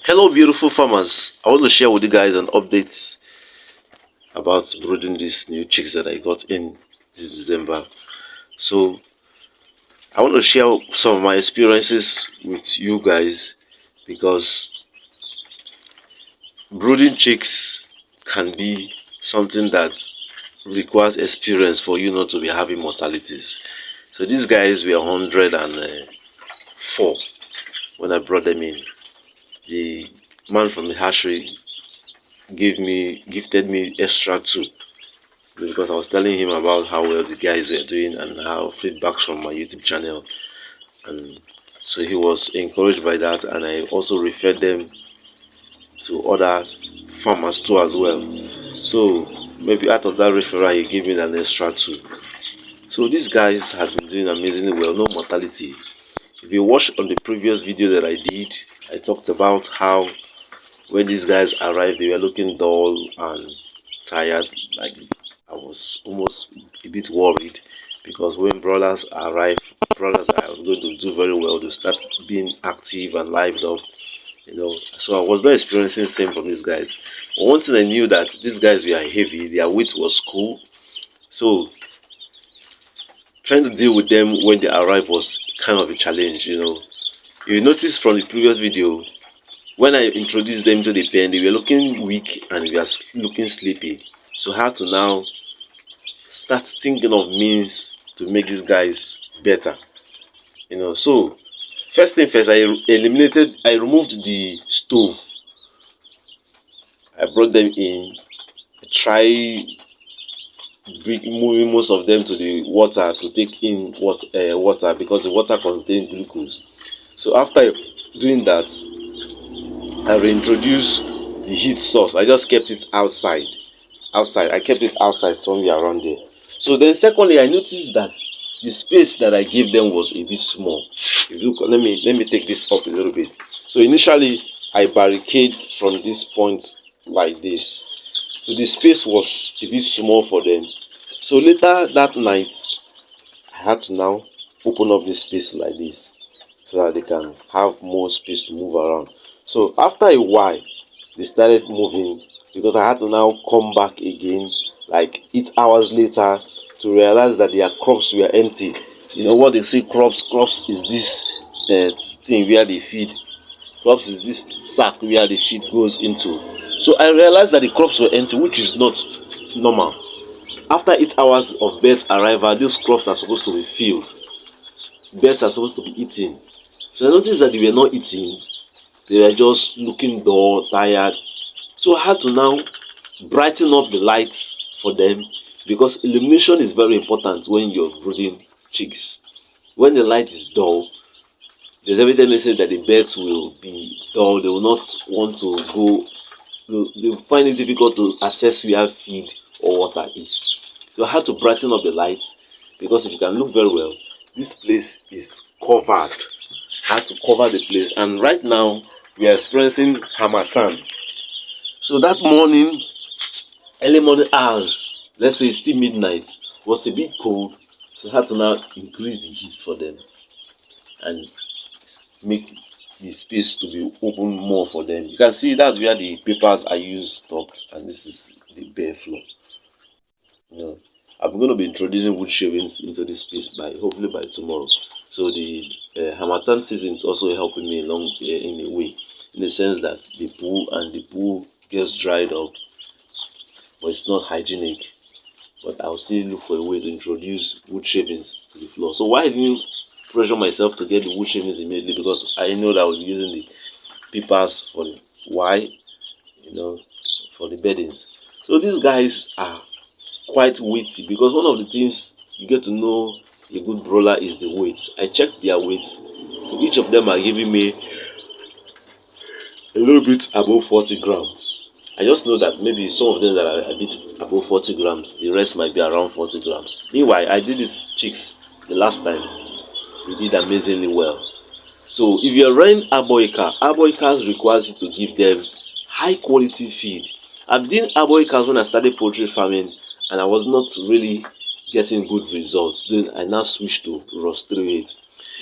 Hello beautiful farmers, I want to share with you guys an update about brooding these new chicks that I got in this December. So I want to share some of my experiences with you guys because brooding chicks can be something that requires experience for you not to be having mortalities. So these guys were 104 when I brought them in. The man from the hatchery gifted me extra two because I was telling him about how well the guys were doing and how feedbacks from my YouTube channel, and so he was encouraged by that, and I also referred them to other farmers too as well. So maybe out of that referral he gave me an extra two. So these guys have been doing amazingly well, no mortality. If you watch on the previous video that I did, I talked about how when these guys arrived they were looking dull and tired. Like, I was almost a bit worried because when brothers arrive, brothers are going to do very well. They start being active and lived up, So I was not experiencing the same from these guys. But one thing I knew, that these guys were heavy, their weight was cool. So trying to deal with them when they arrived was kind of a challenge. You notice from the previous video, when I introduced them to the pen, they were looking weak and they were looking sleepy. So I had to now start thinking of means to make these guys better. So first thing first, I removed the stove. I brought them in, try moving most of them to the water to take in water because the water contains glucose. So after doing that, I reintroduced the heat source. I just kept it outside. I kept it outside somewhere around there. So then secondly, I noticed that the space that I gave them was a bit small. If you look, let me take this up a little bit. So initially I barricade from this point like this. So the space was a bit small for them. So later that night, I had to now open up this space like this so that they can have more space to move around. So after a while, they started moving because I had to now come back again like 8 hours later to realize that their crops were empty. You know what they say, crops is this thing where they feed. Crops is this sack where the feed goes into. So I realized that the crops were empty, which is not normal. After 8 hours of birds' arrival, these crops are supposed to be filled. Birds are supposed to be eating. So I noticed that they were not eating. They were just looking dull, tired. So I had to now brighten up the lights for them because illumination is very important when you're brooding chicks. When the light is dull, there's every tendency that the birds will be dull. They will not want to go. They will find it difficult to access where feed or water is. So I had to brighten up the lights because if you can look very well, this place is covered. I had to cover the place, and right now we are experiencing harmattan. So that morning, early morning hours, let's say it's still midnight, was a bit cold. So I had to now increase the heat for them and make the space to be open more for them. You can see that's where the papers I used stopped, and this is the bare floor. I'm going to be introducing wood shavings into this space hopefully by tomorrow. So the harmattan season is also helping me along in a way, in the sense that the pool gets dried up, but it's not hygienic. But I'll still look for a way to introduce wood shavings to the floor. So why didn't you pressure myself to get the wood shavings immediately? Because I know that I was using the papers for the for the beddings. So these guys are quite weighty because one of the things you get to know a good broiler is the weight. I checked their weight. So each of them are giving me a little bit above 40 grams. I just know that maybe some of them that are a bit above 40 grams, the rest might be around 40 grams. Meanwhile, I did these chicks the last time. They did amazingly well. So if you're running Abor Acre requires you to give them high quality feed. I've done Abor Acre when I started poultry farming, and I was not really getting good results. Then I now switched to rostrate.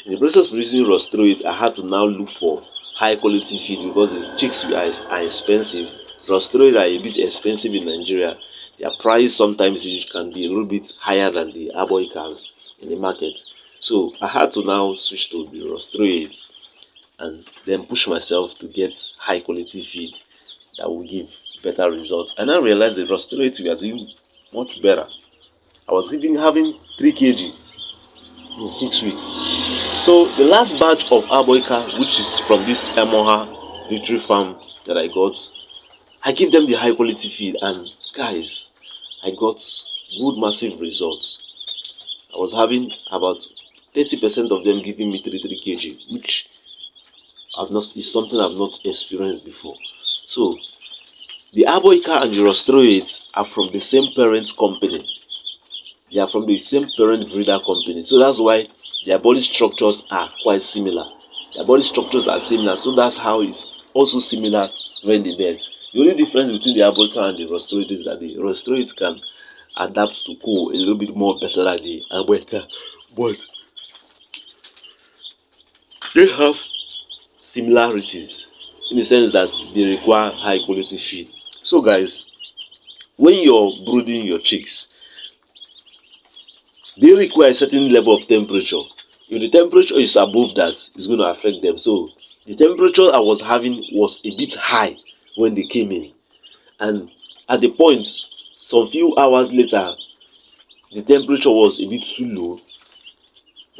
In the process of using rostrate, I had to now look for high quality feed because the chicks are expensive. Rostroi are a bit expensive in Nigeria. Their price sometimes can be a little bit higher than the Abor Acres in the market. So I had to now switch to the Rostroi and then push myself to get high quality feed that will give better results. And I realized the Rostroi we are doing much better. I was even having 3 kg in 6 weeks. So the last batch of Abor Acre, which is from this Emuoha Victory farm that I got, I gave them the high quality feed, and guys, I got good massive results. I was having about 30% of them giving me 3 kg, which is something I've not experienced before. So the Abor Acre and the Rostroi are from the same parent company. They are from the same parent breeder company. So that's why their body structures are quite similar. Their body structures are similar. So that's how it's also similar when they birth. The only difference between the Abor Acre and the Rostroi is that the Rostroi can adapt to cold a little bit more better than the Abor Acre. But they have similarities in the sense that they require high quality feed. So guys, when you're brooding your chicks, they require a certain level of temperature. If the temperature is above that, it's going to affect them. So the temperature I was having was a bit high when they came in, and at the point some few hours later the temperature was a bit too low.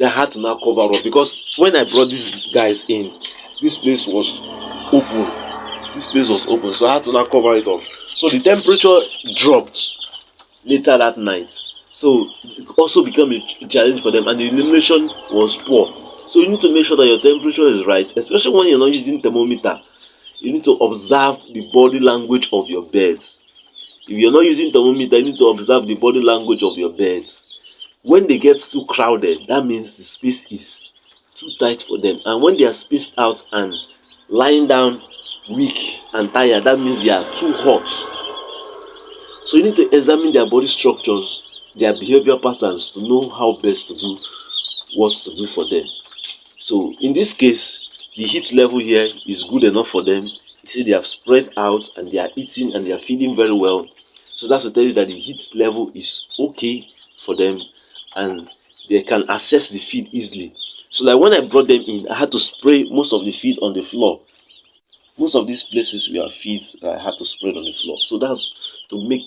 They had to now cover up, because when I brought these guys in, this place was open. So I had to now cover it up. So the temperature dropped later that night. So it also became a challenge for them, and the illumination was poor. So you need to make sure that your temperature is right, especially when you're not using thermometer. You need to observe the body language of your birds. If you're not using thermometer, you need to observe the body language of your birds. When they get too crowded, that means the space is too tight for them. And when they are spaced out and lying down weak and tired, that means they are too hot. So you need to examine their body structures, their behavior patterns, to know how best to do what to do for them. So in this case, the heat level here is good enough for them. You see, they have spread out and they are eating and they are feeding very well. So that's to tell you that the heat level is okay for them, and they can access the feed easily. So like when I brought them in, I had to spray most of the feed on the floor. Most of these places were feeds that I had to spread on the floor. So that's to make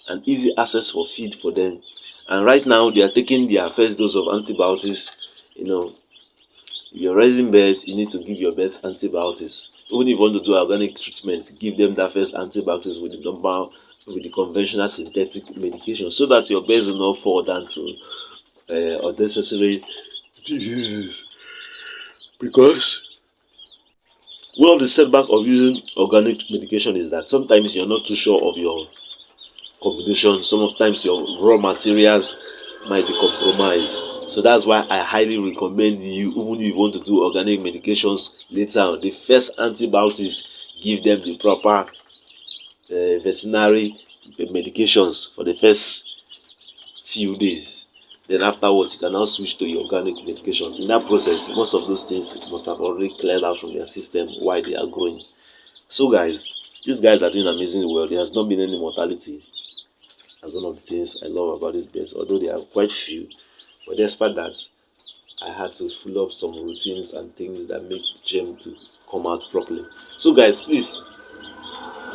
an easy access for feed for them. And right now they are taking their first dose of antibiotics. You know, if you're raising birds, you need to give your birds antibiotics. Even if you want to do organic treatment, give them that first antibiotics with the conventional synthetic medication, so that your birds will not fall down to unnecessary diseases. Because one of the setbacks of using organic medication is that sometimes you're not too sure of your combination. Sometimes your raw materials might be compromised. So that's why I highly recommend you, even if you want to do organic medications later on, the first antibiotics, give them the proper veterinary medications for the first few days. Then afterwards, you can now switch to your organic medications. In that process, most of those things must have already cleared out from their system while they are growing. So guys, these guys are doing amazingly well. There has not been any mortality. That's one of the things I love about these birds, although they are quite few. But despite that, I had to follow up some routines and things that make them to come out properly. So guys, please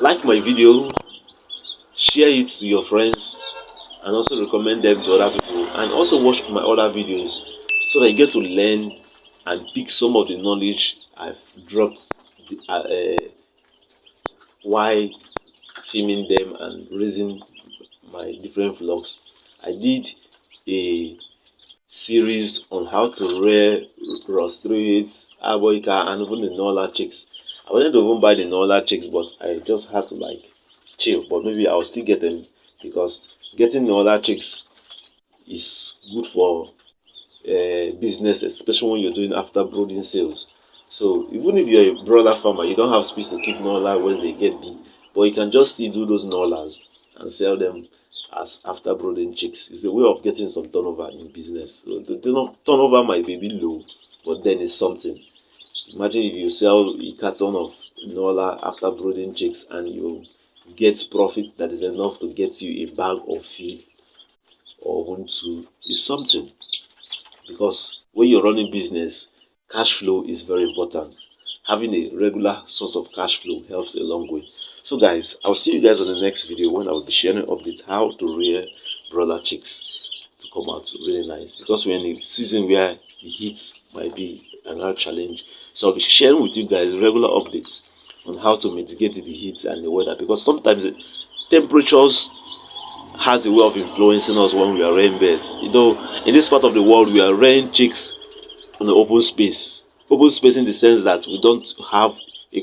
like my video, share it to your friends, and also recommend them to other people, and also watch my other videos so that you get to learn and pick some of the knowledge I've dropped while filming them and raising my different vlogs. I did a series on how to rear Rostroi, Abor Acre, and even the Nola chicks. I wanted to even buy the Nola chicks, but I just had to like chill. But maybe I'll still get them, because getting Nola chicks is good for business, especially when you're doing after brooding sales. So even if you're a broiler farmer, you don't have space to keep Nola when they get big, but you can just still do those Nolas and sell them as after brooding chicks. It's a way of getting some turnover in business. So the turnover might be a bit low, but then it's something. Imagine if you sell a carton of Nola after brooding chicks and you get profit that is enough to get you a bag of feed or even two, is something. Because when you're running business, cash flow is very important. Having a regular source of cash flow helps a long way. So guys, I'll see you guys on the next video when I will be sharing updates how to rear broiler chicks to come out really nice, because we're in a season where the heat might be another challenge. So I'll be sharing with you guys regular updates on how to mitigate the heat and the weather, because sometimes the temperatures has a way of influencing us when we are rearing birds. You know, in this part of the world we are rearing chicks on the open space. Open space in the sense that we don't have a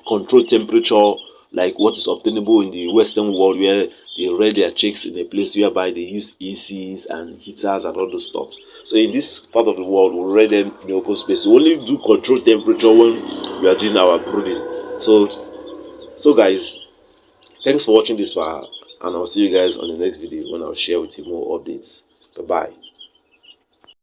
controlled temperature like what is obtainable in the Western world, where they rear their chicks in a place whereby they use ACs and heaters and all those stuff. So in this part of the world, we rear them in the open space. We only do controlled temperature when we are doing our brooding. So guys, thanks for watching this far, and I'll see you guys on the next video when I'll share with you more updates. Bye bye.